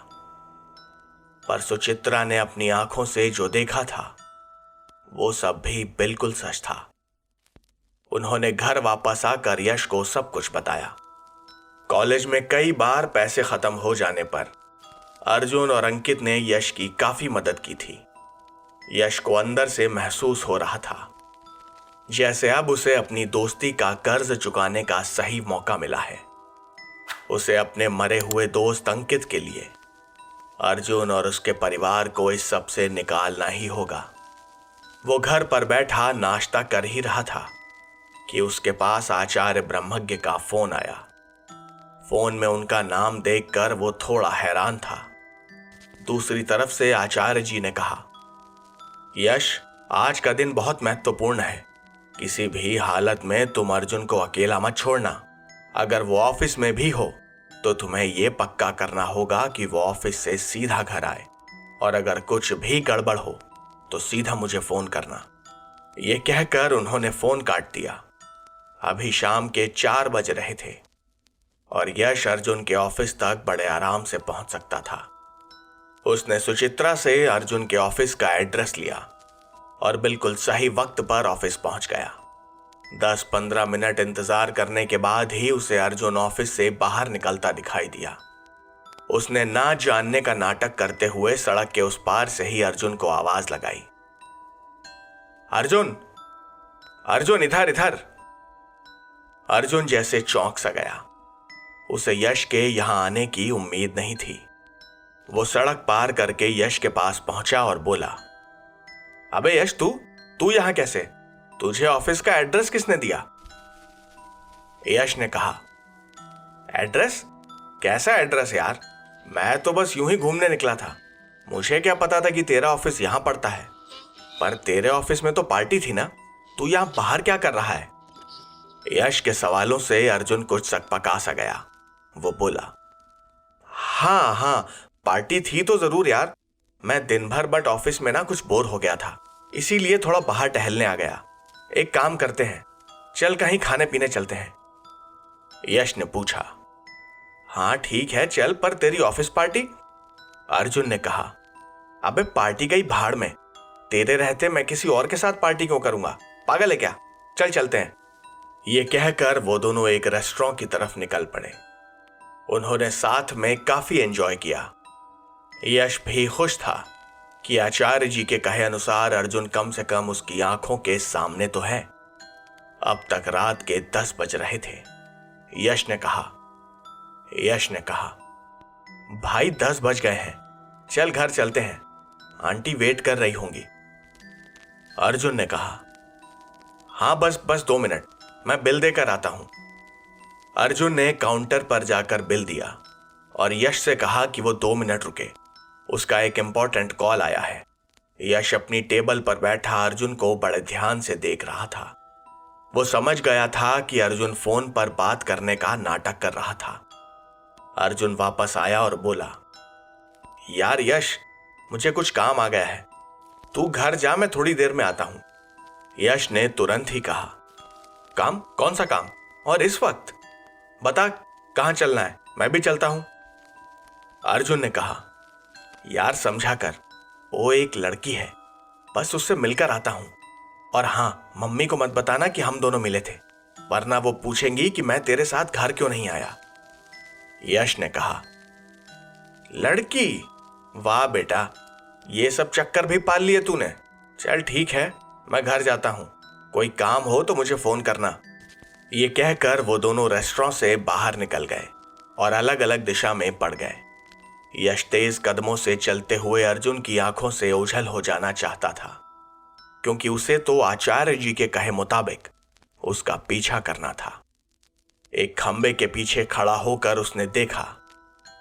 पर सुचित्रा ने अपनी आंखों से जो देखा था वो सब भी बिल्कुल सच था। उन्होंने घर वापस आकर यश को सब कुछ बताया। कॉलेज में कई बार पैसे खत्म हो जाने पर अर्जुन और अंकित ने यश की काफी मदद की थी। यश को अंदर से महसूस हो रहा था जैसे अब उसे अपनी दोस्ती का कर्ज चुकाने का सही मौका मिला है। उसे अपने मरे हुए दोस्त अंकित के लिए अर्जुन और उसके परिवार को इस सब से निकालना ही होगा। वो घर पर बैठा नाश्ता कर ही रहा था कि उसके पास आचार्य ब्रह्मज्ञ का फोन आया। फोन में उनका नाम देखकर वो थोड़ा हैरान था। दूसरी तरफ से आचार्य जी ने कहा, यश, आज का दिन बहुत महत्वपूर्ण है। किसी भी हालत में तुम अर्जुन को अकेला मत छोड़ना। अगर वो ऑफिस में भी हो तो तुम्हें ये पक्का करना होगा कि वो ऑफिस से सीधा घर आए, और अगर कुछ भी गड़बड़ हो तो सीधा मुझे फोन करना। ये कहकर उन्होंने फोन काट दिया। अभी शाम के 4 बज रहे थे और यश अर्जुन के ऑफिस तक बड़े आराम से पहुंच सकता था। उसने सुचित्रा से अर्जुन के ऑफिस का एड्रेस लिया और बिल्कुल सही वक्त पर ऑफिस पहुंच गया। 10-15 मिनट इंतजार करने के बाद ही उसे अर्जुन ऑफिस से बाहर निकलता दिखाई दिया। उसने ना जानने का नाटक करते हुए सड़क के उस पार से ही अर्जुन को आवाज लगाई, अर्जुन, अर्जुन, इधर इधर। अर्जुन जैसे चौंक सा गया। उसे यश के यहां आने की उम्मीद नहीं थी। वो सड़क पार करके यश के पास पहुंचा और बोला, अबे यश, तू यहां कैसे? तुझे ऑफिस का एड्रेस किसने दिया? यश ने कहा, एड्रेस? कैसा एड्रेस यार? मैं तो बस यूं ही घूमने निकला था। मुझे क्या पता था कि तेरा ऑफिस यहां पड़ता है। पर तेरे ऑफिस में तो पार्टी थी ना, तू यहां बाहर क्या कर रहा है? यश के सवालों से अर्जुन कुछ सकपका सा गया। वो बोला, हाँ, पार्टी थी तो जरूर यार। मैं दिन भर बट ऑफिस में ना कुछ बोर हो गया था, इसीलिए थोड़ा बाहर टहलने आ गया। एक काम करते हैं, चल कहीं खाने पीने चलते हैं। यश ने पूछा। हाँ ठीक है चल, पर तेरी ऑफिस पार्टी? अर्जुन ने कहा। अबे पार्टी गई भाड़ में, तेरे रहते मैं किसी और के साथ पार्टी क्यों करूंगा, पागल है क्या? चल चलते हैं। ये कहकर वो दोनों एक रेस्टोरेंट की तरफ निकल पड़े। उन्होंने साथ में काफी एंजॉय किया। यश भी खुश था कि आचार्य जी के कहे अनुसार अर्जुन कम से कम उसकी आंखों के सामने तो है। अब तक रात के 10 बज रहे थे। यश ने कहा, भाई 10 बज गए हैं, चल घर चलते हैं, आंटी वेट कर रही होंगी। अर्जुन ने कहा, हाँ बस 2 मिनट, मैं बिल देकर आता हूं। अर्जुन ने काउंटर पर जाकर बिल दिया और यश से कहा कि वो 2 मिनट रुके, उसका एक इंपॉर्टेंट कॉल आया है। यश अपनी टेबल पर बैठा अर्जुन को बड़े ध्यान से देख रहा था। वो समझ गया था कि अर्जुन फोन पर बात करने का नाटक कर रहा था। अर्जुन वापस आया और बोला, यार यश, मुझे कुछ काम आ गया है, तू घर जा, मैं थोड़ी देर में आता हूं। यश ने तुरंत ही कहा, काम? कौन सा काम और इस वक्त? बता कहां चलना है, मैं भी चलता हूं। अर्जुन ने कहा, यार समझा कर, वो एक लड़की है, बस उससे मिलकर आता हूं। और हाँ, मम्मी को मत बताना कि हम दोनों मिले थे, वरना वो पूछेंगी कि मैं तेरे साथ घर क्यों नहीं आया। यश ने कहा, लड़की? वाह बेटा, ये सब चक्कर भी पाल लिए तूने। चल ठीक है, मैं घर जाता हूं, कोई काम हो तो मुझे फोन करना। ये कहकर वो दोनों रेस्टोरेंट से बाहर निकल गए और अलग अलग दिशा में पड़ गए। यश तेज कदमों से चलते हुए अर्जुन की आंखों से ओझल हो जाना चाहता था, क्योंकि उसे तो आचार्य जी के कहे मुताबिक उसका पीछा करना था। एक खंबे के पीछे खड़ा होकर उसने देखा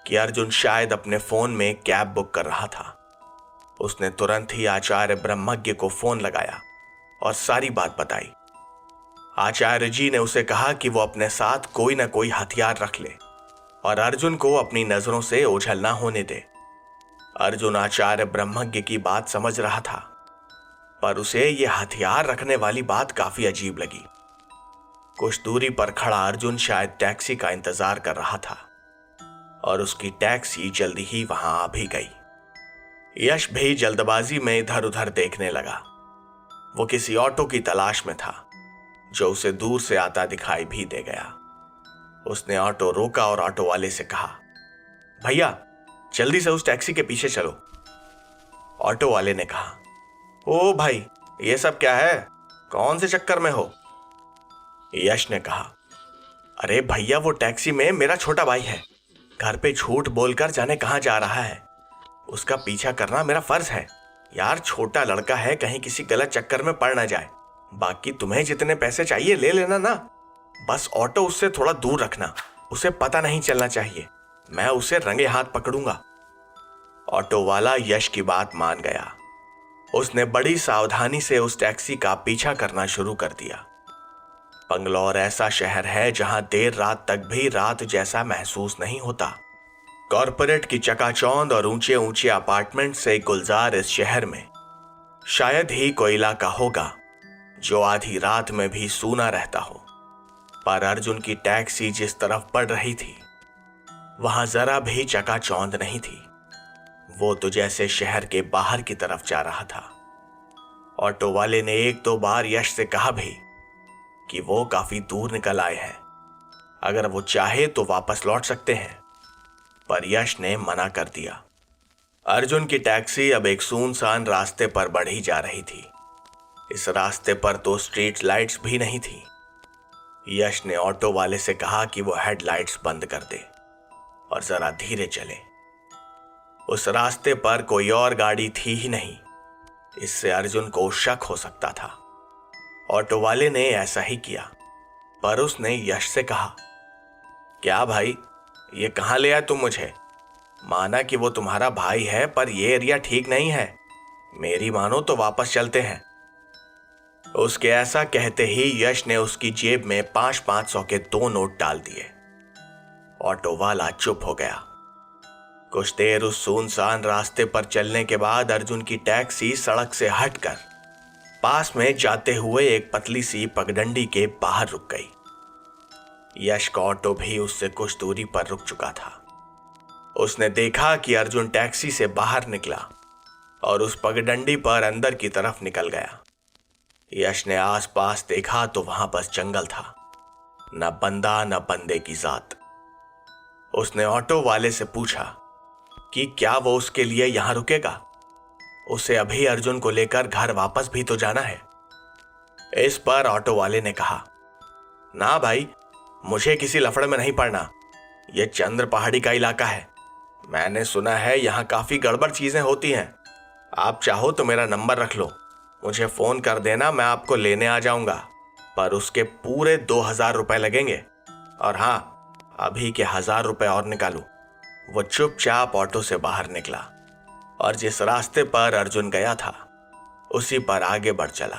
कि अर्जुन शायद अपने फोन में कैब बुक कर रहा था। उसने तुरंत ही आचार्य ब्रह्मज्ञ को फोन लगाया और सारी बात बताई। आचार्य जी ने उसे कहा कि वो अपने साथ कोई ना कोई हथियार रख ले और अर्जुन को अपनी नजरों से ओझल ना होने दे। अर्जुन आचार्य ब्रह्मज्ञ की बात समझ रहा था, पर उसे ये हथियार रखने वाली बात काफी अजीब लगी। कुछ दूरी पर खड़ा अर्जुन शायद टैक्सी का इंतजार कर रहा था और उसकी टैक्सी जल्दी ही वहां आ भी गई। यश भी जल्दबाजी में इधर उधर देखने लगा। वो किसी ऑटो की तलाश में था जो उसे दूर से आता दिखाई भी दे गया। उसने ऑटो रोका और ऑटो वाले से कहा, भैया जल्दी से उस टैक्सी के पीछे चलो। ऑटो वाले ने कहा, ओ भाई, ये सब क्या है, कौन से चक्कर में हो? यश ने कहा, अरे भैया, वो टैक्सी में मेरा छोटा भाई है, घर पे झूठ बोलकर जाने कहां जा रहा है, उसका पीछा करना मेरा फर्ज है। यार छोटा लड़का है, कहीं किसी गलत चक्कर में पड़ ना जाए। बाकी तुम्हें जितने पैसे चाहिए ले लेना ना, बस ऑटो उससे थोड़ा दूर रखना, उसे पता नहीं चलना चाहिए, मैं उसे रंगे हाथ पकड़ूंगा। ऑटो वाला यश की बात मान गया। उसने बड़ी सावधानी से उस टैक्सी का पीछा करना शुरू कर दिया। बंगलौर ऐसा शहर है जहां देर रात तक भी रात जैसा महसूस नहीं होता। कॉरपोरेट की चकाचौंध और ऊंचे ऊंचे अपार्टमेंट से गुलजार इस शहर में शायद ही कोई इलाका होगा जो आधी रात में भी सूना रहता हो। पर अर्जुन की टैक्सी जिस तरफ बढ़ रही थी वहां जरा भी चकाचौंध नहीं थी। वो तो जैसे शहर के बाहर की तरफ जा रहा था। ऑटो वाले ने 1-2 बार यश से कहा भी कि वो काफी दूर निकल आए हैं, अगर वो चाहे तो वापस लौट सकते हैं, पर यश ने मना कर दिया। अर्जुन की टैक्सी अब एक सुनसान रास्ते पर बढ़ी जा रही थी। इस रास्ते पर तो स्ट्रीट लाइट्स भी नहीं थी। यश ने ऑटो वाले से कहा कि वो हेडलाइट्स बंद कर दे और जरा धीरे चले। उस रास्ते पर कोई और गाड़ी थी ही नहीं, इससे अर्जुन को शक हो सकता था। ऑटो वाले ने ऐसा ही किया, पर उसने यश से कहा, क्या भाई, ये कहां ले आए तुम मुझे? माना कि वो तुम्हारा भाई है, पर ये एरिया ठीक नहीं है, मेरी मानो तो वापस चलते हैं। उसके ऐसा कहते ही यश ने उसकी जेब में 500-500 के 2 नोट डाल दिए। ऑटो वाला चुप हो गया। कुछ देर उस सुनसान रास्ते पर चलने के बाद अर्जुन की टैक्सी सड़क से हटकर पास में जाते हुए एक पतली सी पगडंडी के बाहर रुक गई। यश का ऑटो भी उससे कुछ दूरी पर रुक चुका था। उसने देखा कि अर्जुन टैक्सी से बाहर निकला और उस पगडंडी पर अंदर की तरफ निकल गया। यश ने आसपास देखा तो वहां बस जंगल था, न बंदा न बंदे की जात। उसने ऑटो वाले से पूछा कि क्या वो उसके लिए यहां रुकेगा। उसे अभी अर्जुन को लेकर घर वापस भी तो जाना है। इस पर ऑटो वाले ने कहा, ना भाई, मुझे किसी लफड़े में नहीं पड़ना। यह चंद्र पहाड़ी का इलाका है। मैंने सुना है यहां काफी गड़बड़ चीजें होती हैं। आप चाहो तो मेरा नंबर रख लो, मुझे फोन कर देना, मैं आपको लेने आ जाऊंगा, पर उसके पूरे 2000 रुपए लगेंगे। और हाँ, अभी के 1000 रुपए और निकालू। वो चुपचाप ऑटो से बाहर निकला और जिस रास्ते पर अर्जुन गया था उसी पर आगे बढ़ चला।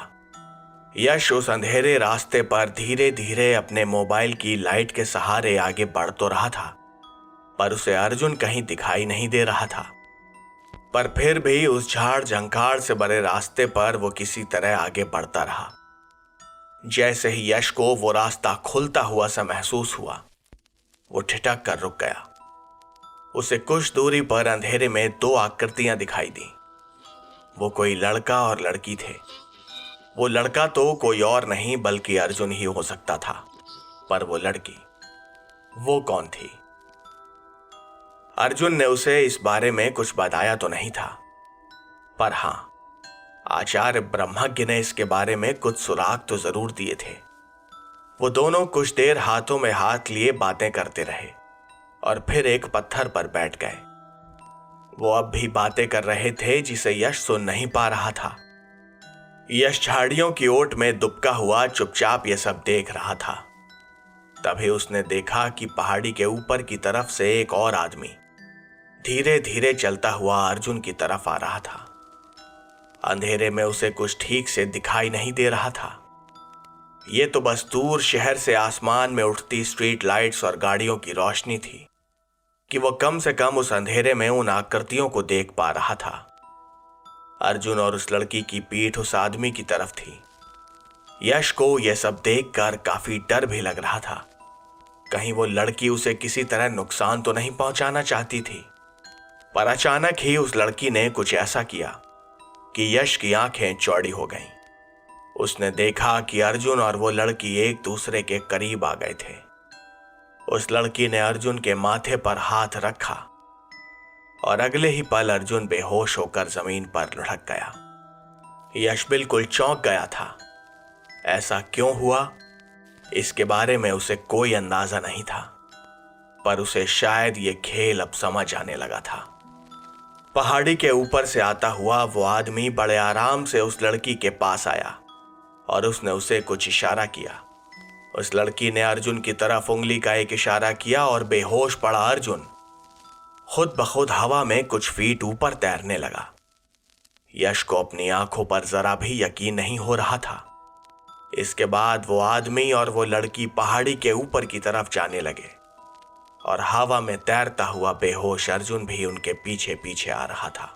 यश उस अंधेरे रास्ते पर धीरे धीरे अपने मोबाइल की लाइट के सहारे आगे बढ़ तो रहा था, पर उसे अर्जुन कहीं दिखाई नहीं दे रहा था। पर फिर भी उस झाड़ झंखाड़ से भरे रास्ते पर वो किसी तरह आगे बढ़ता रहा। जैसे ही यश को वो रास्ता खुलता हुआ सा महसूस हुआ, वो ठिठक कर रुक गया। उसे कुछ दूरी पर अंधेरे में 2 आकृतियां दिखाई दी। वो कोई लड़का और लड़की थे। वो लड़का तो कोई और नहीं बल्कि अर्जुन ही हो सकता था, पर वो लड़की, वो कौन थी? अर्जुन ने उसे इस बारे में कुछ बताया तो नहीं था, पर हां, आचार्य ब्रह्मज्ञ ने इसके बारे में कुछ सुराग तो जरूर दिए थे। वो दोनों कुछ देर हाथों में हाथ लिए बातें करते रहे और फिर एक पत्थर पर बैठ गए। वो अब भी बातें कर रहे थे जिसे यश सुन नहीं पा रहा था। यश झाड़ियों की ओट में दुबका हुआ चुपचाप ये सब देख रहा था। तभी उसने देखा कि पहाड़ी के ऊपर की तरफ से एक और आदमी धीरे धीरे चलता हुआ अर्जुन की तरफ आ रहा था। अंधेरे में उसे कुछ ठीक से दिखाई नहीं दे रहा था। ये तो बस दूर शहर से आसमान में उठती स्ट्रीट लाइट्स और गाड़ियों की रोशनी थी कि वो कम से कम उस अंधेरे में उन आकृतियों को देख पा रहा था। अर्जुन और उस लड़की की पीठ उस आदमी की तरफ थी। यश को यह सब देखकर काफी डर भी लग रहा था। कहीं वो लड़की उसे किसी तरह नुकसान तो नहीं पहुंचाना चाहती थी। पर अचानक ही उस लड़की ने कुछ ऐसा किया कि यश की आंखें चौड़ी हो गईं। उसने देखा कि अर्जुन और वो लड़की एक दूसरे के करीब आ गए थे। उस लड़की ने अर्जुन के माथे पर हाथ रखा और अगले ही पल अर्जुन बेहोश होकर जमीन पर लुढ़क गया। यश बिल्कुल चौंक गया था। ऐसा क्यों हुआ, इसके बारे में उसे कोई अंदाजा नहीं था, पर उसे शायद ये खेल अब समझ आने लगा था। पहाड़ी के ऊपर से आता हुआ वो आदमी बड़े आराम से उस लड़की के पास आया और उसने उसे कुछ इशारा किया। उस लड़की ने अर्जुन की तरफ उंगली का एक इशारा किया और बेहोश पड़ा अर्जुन खुद ब खुद हवा में कुछ फीट ऊपर तैरने लगा। यश को अपनी आंखों पर जरा भी यकीन नहीं हो रहा था। इसके बाद वो आदमी और वो लड़की पहाड़ी के ऊपर की तरफ जाने लगे और हवा में तैरता हुआ बेहोश अर्जुन भी उनके पीछे पीछे आ रहा था।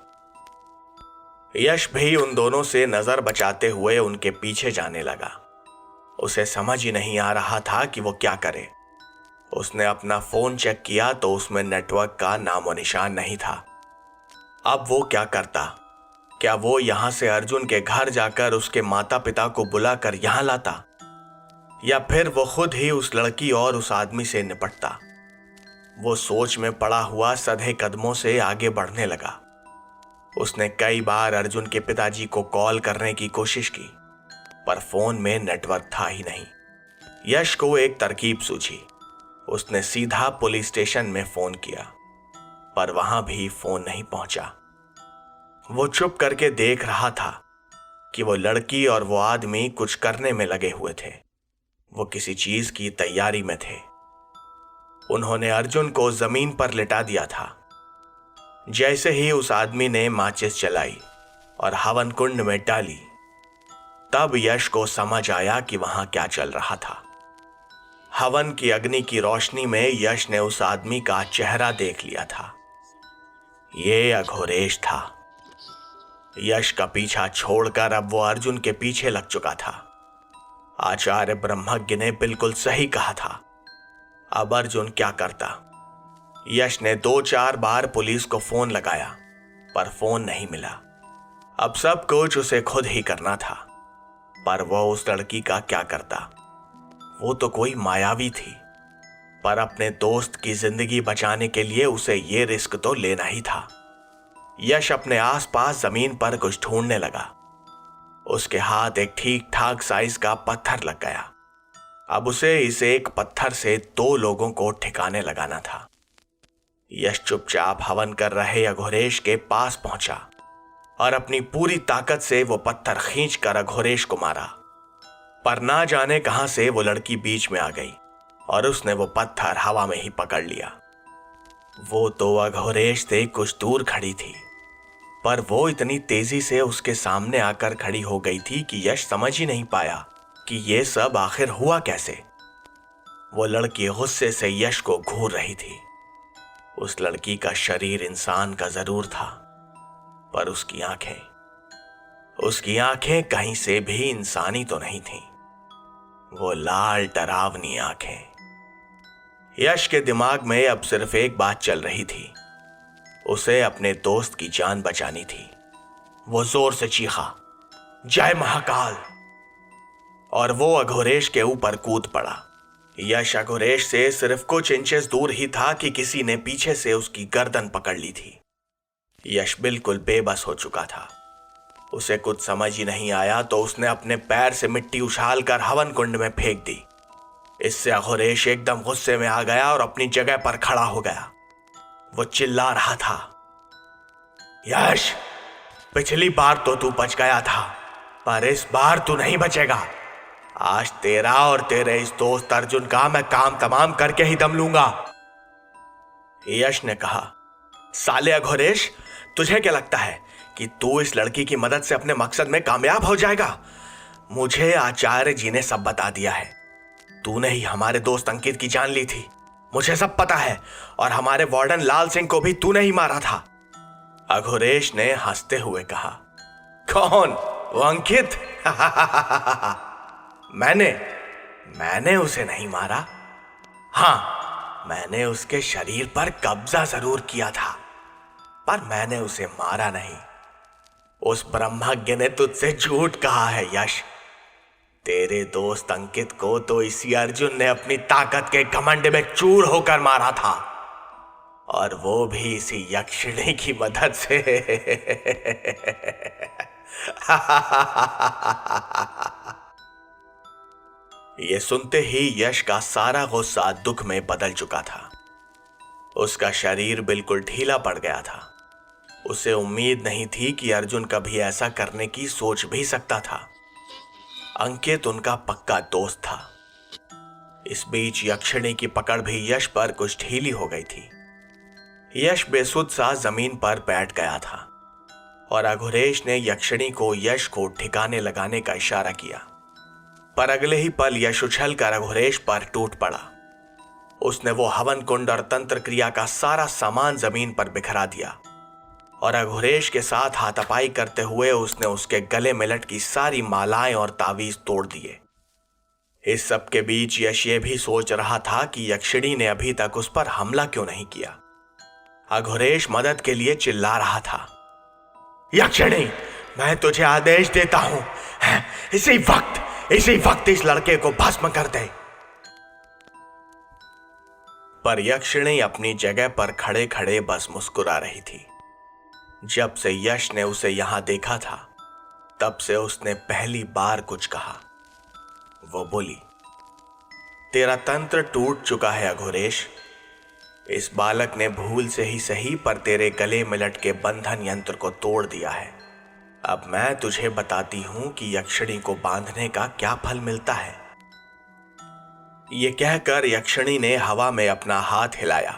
यश भी उन दोनों से नजर बचाते हुए उनके पीछे जाने लगा। उसे समझ ही नहीं आ रहा था कि वो क्या करे। उसने अपना फोन चेक किया तो उसमें नेटवर्क का नामो निशान नहीं था। अब वो क्या करता? क्या वो यहां से अर्जुन के घर जाकर उसके माता पिता को बुलाकर यहां लाता, या फिर वो खुद ही उस लड़की और उस आदमी से निपटता? वो सोच में पड़ा हुआ सधे कदमों से आगे बढ़ने लगा। उसने कई बार अर्जुन के पिताजी को कॉल करने की कोशिश की, पर फोन में नेटवर्क था ही नहीं। यश को एक तरकीब सूझी। उसने सीधा पुलिस स्टेशन में फोन किया, पर वहां भी फोन नहीं पहुंचा। वो चुप करके देख रहा था कि वो लड़की और वो आदमी कुछ करने में लगे हुए थे। वो किसी चीज की तैयारी में थे। उन्होंने अर्जुन को जमीन पर लिटा दिया था। जैसे ही उस आदमी ने माचिस जलाई और हवन कुंड में डाली, तब यश को समझ आया कि वहां क्या चल रहा था। हवन की अग्नि की रोशनी में यश ने उस आदमी का चेहरा देख लिया था। ये अघोरेश था। यश का पीछा छोड़कर अब वो अर्जुन के पीछे लग चुका था। आचार्य ब्रह्मज्ञ ने बिल्कुल सही कहा था। अब अर्जुन क्या करता? यश ने 2-4 बार पुलिस को फोन लगाया, पर फोन नहीं मिला। अब सब कुछ उसे खुद ही करना था, पर वो उस लड़की का क्या करता? वो तो कोई मायावी थी, पर अपने दोस्त की जिंदगी बचाने के लिए उसे ये रिस्क तो लेना ही था। यश अपने आसपास जमीन पर कुछ ढूंढने लगा। उसके हाथ एक ठीक ठाक साइज का पत्थर लग गया। अब उसे इस एक पत्थर से 2 लोगों को ठिकाने लगाना था। यश चुपचाप हवन कर रहे अघोरेश के पास पहुंचा और अपनी पूरी ताकत से वो पत्थर खींचकर अघोरेश को मारा, पर ना जाने कहां से वो लड़की बीच में आ गई और उसने वो पत्थर हवा में ही पकड़ लिया। वो तो अघोरेश से कुछ दूर खड़ी थी, पर वो इतनी तेजी से उसके सामने आकर खड़ी हो गई थी कि यश समझ ही नहीं पाया कि ये सब आखिर हुआ कैसे। वो लड़की गुस्से से यश को घूर रही थी। उस लड़की का शरीर इंसान का जरूर था, पर उसकी आंखें कहीं से भी इंसानी तो नहीं थीं। वो लाल डरावनी आंखें। यश के दिमाग में अब सिर्फ एक बात चल रही थी, उसे अपने दोस्त की जान बचानी थी। वो जोर से चीखा, जय महाकाल, और वो अघोरेश के ऊपर कूद पड़ा। यश अघोरेश से सिर्फ कुछ इंचेस दूर ही था कि किसी ने पीछे से उसकी गर्दन पकड़ ली थी। यश बिल्कुल बेबस हो चुका था। उसे कुछ समझ ही नहीं आया तो उसने अपने पैर से मिट्टी उछालकर हवन कुंड में फेंक दी। इससे अघोरेश एकदम गुस्से में आ गया और अपनी जगह पर खड़ा हो गया। वो चिल्ला रहा था, यश, पिछली बार तो तू बच गया था, पर इस बार तू नहीं बचेगा। आज तेरा और तेरे इस दोस्त अर्जुन का मैं काम तमाम करके ही दम लूंगा। यश ने कहा, साले अघोरेश, तुझे क्या लगता है कि तू इस लड़की की मदद से अपने मकसद में कामयाब हो जाएगा? मुझे आचार्य जी ने सब बता दिया है। तूने ही हमारे दोस्त अंकित की जान ली थी, मुझे सब पता है, और हमारे वार्डन लाल सिंह को भी तूने ही मारा था। अघोरेश ने हंसते हुए कहा, कौन? वो अंकित? मैंने उसे नहीं मारा। हां, मैंने उसके शरीर पर कब्जा जरूर किया था, पर मैंने उसे मारा नहीं। उस ब्रह्मज्ञ ने तुझसे झूठ कहा है यश। तेरे दोस्त अंकित को तो इसी अर्जुन ने अपनी ताकत के घमंड में चूर होकर मारा था, और वो भी इसी यक्षिणी की मदद से। ये सुनते ही यश का सारा गुस्सा दुख में बदल चुका था। उसका शरीर बिल्कुल ढीला पड़ गया था। उसे उम्मीद नहीं थी कि अर्जुन कभी ऐसा करने की सोच भी सकता था। अंकित उनका पक्का दोस्त था। इस बीच यक्षिणी की पकड़ भी यश पर कुछ ढीली हो गई थी। यश बेसुध सा जमीन पर बैठ गया था और अघोरेश ने यक्षिणी को यश को ठिकाने लगाने का इशारा किया, पर अगले ही पल यश उछलकर अघोरेश पर टूट पड़ा। उसने वो हवन कुंड और तंत्र क्रिया का सारा सामान जमीन पर बिखरा दिया और अघोरेश के साथ हाथापाई करते हुए उसने उसके गले में लटकी सारी मालाएं और तावीज तोड़ दिए। इस सब के बीच यश ये भी सोच रहा था कि यक्षिणी ने अभी तक उस पर हमला क्यों नहीं किया। अघोरेश मदद के लिए चिल्ला रहा था, यक्षिणी, मैं तुझे आदेश देता हूं, इसी वक्त इस लड़के को भस्म कर दे। पर यक्षिणी अपनी जगह पर खड़े खड़े बस मुस्कुरा रही थी। जब से यश ने उसे यहां देखा था, तब से उसने पहली बार कुछ कहा। वो बोली, तेरा तंत्र टूट चुका है अघोरेश। इस बालक ने भूल से ही सही पर तेरे गले में लटके बंधन यंत्र को तोड़ दिया है। अब मैं तुझे बताती हूं कि यक्षिणी को बांधने का क्या फल मिलता है। ये कहकर यक्षिणी ने हवा में अपना हाथ हिलाया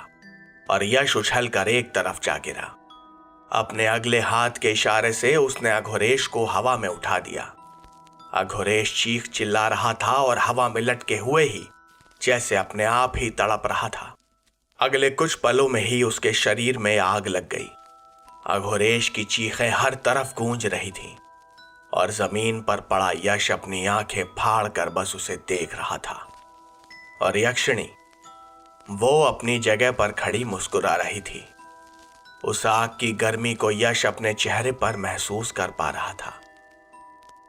और यश उछलकर एक तरफ जा गिरा। अपने अगले हाथ के इशारे से उसने अघोरेश को हवा में उठा दिया। अघोरेश चीख चिल्ला रहा था और हवा में लटके हुए ही जैसे अपने आप ही तड़प रहा था। अगले कुछ पलों में ही उसके शरीर में आग लग गई अघोरेश की चीखें हर तरफ गूंज रही थीं और जमीन पर पड़ा यश अपनी आंखें फाड़ कर बस उसे देख रहा था। और यक्षिणी, वो अपनी जगह पर खड़ी मुस्कुरा रही थी। उस आग की गर्मी को यश अपने चेहरे पर महसूस कर पा रहा था।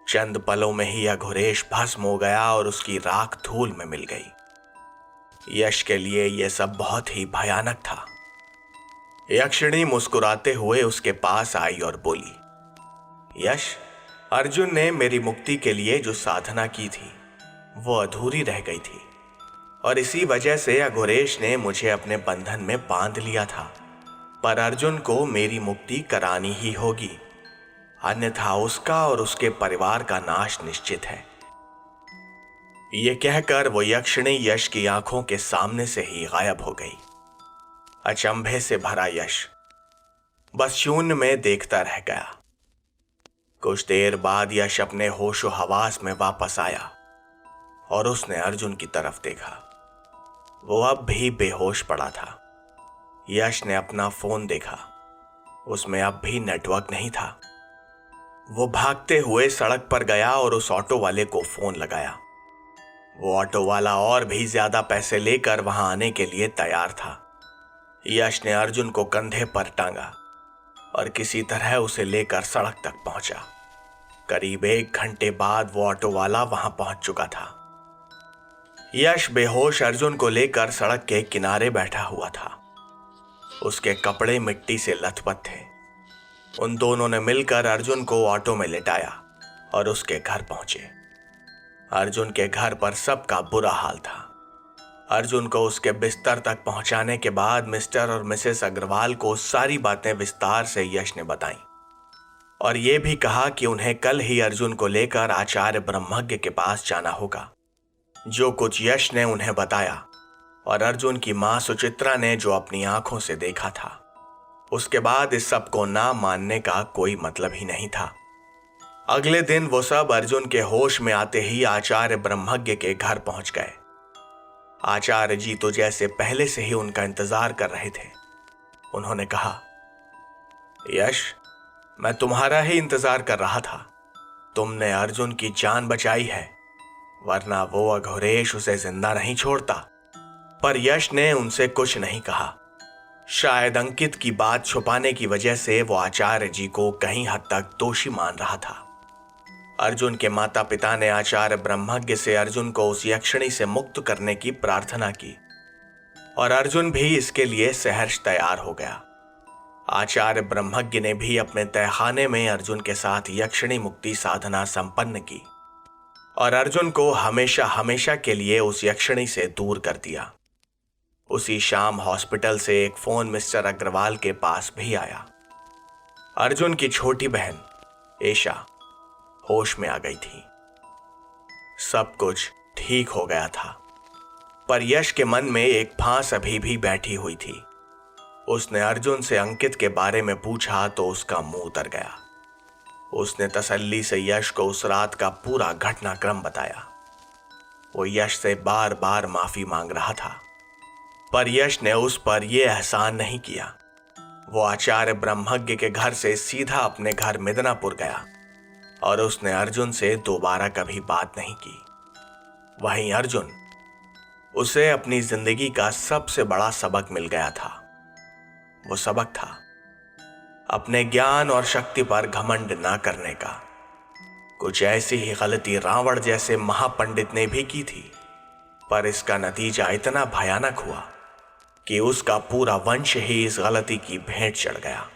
चंद पलों में ही अघोरेश भस्म हो गया और उसकी राख धूल में मिल गई। यश के लिए यह सब बहुत ही भयानक था। यक्षिणी मुस्कुराते हुए उसके पास आई और बोली, यश, अर्जुन ने मेरी मुक्ति के लिए जो साधना की थी वो अधूरी रह गई थी और इसी वजह से अघोरेश ने मुझे अपने बंधन में बांध लिया था। पर अर्जुन को मेरी मुक्ति करानी ही होगी, अन्यथा उसका और उसके परिवार का नाश निश्चित है। ये कहकर वो यक्षिणी यश की आंखों के सामने से ही गायब हो गई। अचंभे से भरा यश बस शून्य में देखता रह गया। कुछ देर बाद यश अपने होशो हवास में वापस आया और उसने अर्जुन की तरफ देखा। वो अब भी बेहोश पड़ा था। यश ने अपना फोन देखा, उसमें अब भी नेटवर्क नहीं था। वो भागते हुए सड़क पर गया और उस ऑटो वाले को फोन लगाया। वो ऑटो वाला और भी ज्यादा पैसे लेकर वहां आने के लिए तैयार था। यश ने अर्जुन को कंधे पर टांगा और किसी तरह उसे लेकर सड़क तक पहुंचा। करीब 1 घंटे बाद वो ऑटो वाला वहां पहुंच चुका था। यश बेहोश अर्जुन को लेकर सड़क के किनारे बैठा हुआ था। उसके कपड़े मिट्टी से लथपथ थे। उन दोनों ने मिलकर अर्जुन को ऑटो में लेटाया और उसके घर पहुंचे। अर्जुन के घर पर सबका बुरा हाल था। अर्जुन को उसके बिस्तर तक पहुंचाने के बाद मिस्टर और मिसेस अग्रवाल को सारी बातें विस्तार से यश ने बताई और ये भी कहा कि उन्हें कल ही अर्जुन को लेकर आचार्य ब्रह्मज्ञ के पास जाना होगा। जो कुछ यश ने उन्हें बताया और अर्जुन की मां सुचित्रा ने जो अपनी आंखों से देखा था, उसके बाद इस सब को ना मानने का कोई मतलब ही नहीं था। अगले दिन वो सब अर्जुन के होश में आते ही आचार्य ब्रह्मज्ञ के घर पहुंच गए। आचार्य जी तो जैसे पहले से ही उनका इंतजार कर रहे थे। उन्होंने कहा, यश, मैं तुम्हारा ही इंतजार कर रहा था। तुमने अर्जुन की जान बचाई है, वरना वो अघोरेश उसे जिंदा नहीं छोड़ता। पर यश ने उनसे कुछ नहीं कहा। शायद अंकित की बात छुपाने की वजह से वो आचार्य जी को कहीं हद तक दोषी मान रहा था। अर्जुन के माता पिता ने आचार्य ब्रह्मज्ञ से अर्जुन को उस यक्षिणी से मुक्त करने की प्रार्थना की और अर्जुन भी इसके लिए सहर्ष तैयार हो गया। आचार्य ब्रह्मज्ञ ने भी अपने तहखाने में अर्जुन के साथ यक्षिणी मुक्ति साधना संपन्न की और अर्जुन को हमेशा हमेशा के लिए उस यक्षिणी से दूर कर दिया। उसी शाम हॉस्पिटल से एक फोन मिस्टर अग्रवाल के पास भी आया। अर्जुन की छोटी बहन एशा होश में आ गई थी। सब कुछ ठीक हो गया था, पर यश के मन में एक फांस अभी भी बैठी हुई थी। उसने अर्जुन से अंकित के बारे में पूछा तो उसका मुंह उतर गया। उसने तसल्ली से यश को उस रात का पूरा घटनाक्रम बताया। वो यश से बार बार माफी मांग रहा था, पर यश ने उस पर यह एहसान नहीं किया। वो आचार्य ब्रह्मज्ञ के घर से सीधा अपने घर मिदनापुर गया और उसने अर्जुन से दोबारा कभी बात नहीं की। वहीं अर्जुन, उसे अपनी जिंदगी का सबसे बड़ा सबक मिल गया था। वो सबक था अपने ज्ञान और शक्ति पर घमंड ना करने का। कुछ ऐसी ही गलती रावण जैसे महापंडित ने भी की थी, पर इसका नतीजा इतना भयानक हुआ कि उसका पूरा वंश ही इस गलती की भेंट चढ़ गया।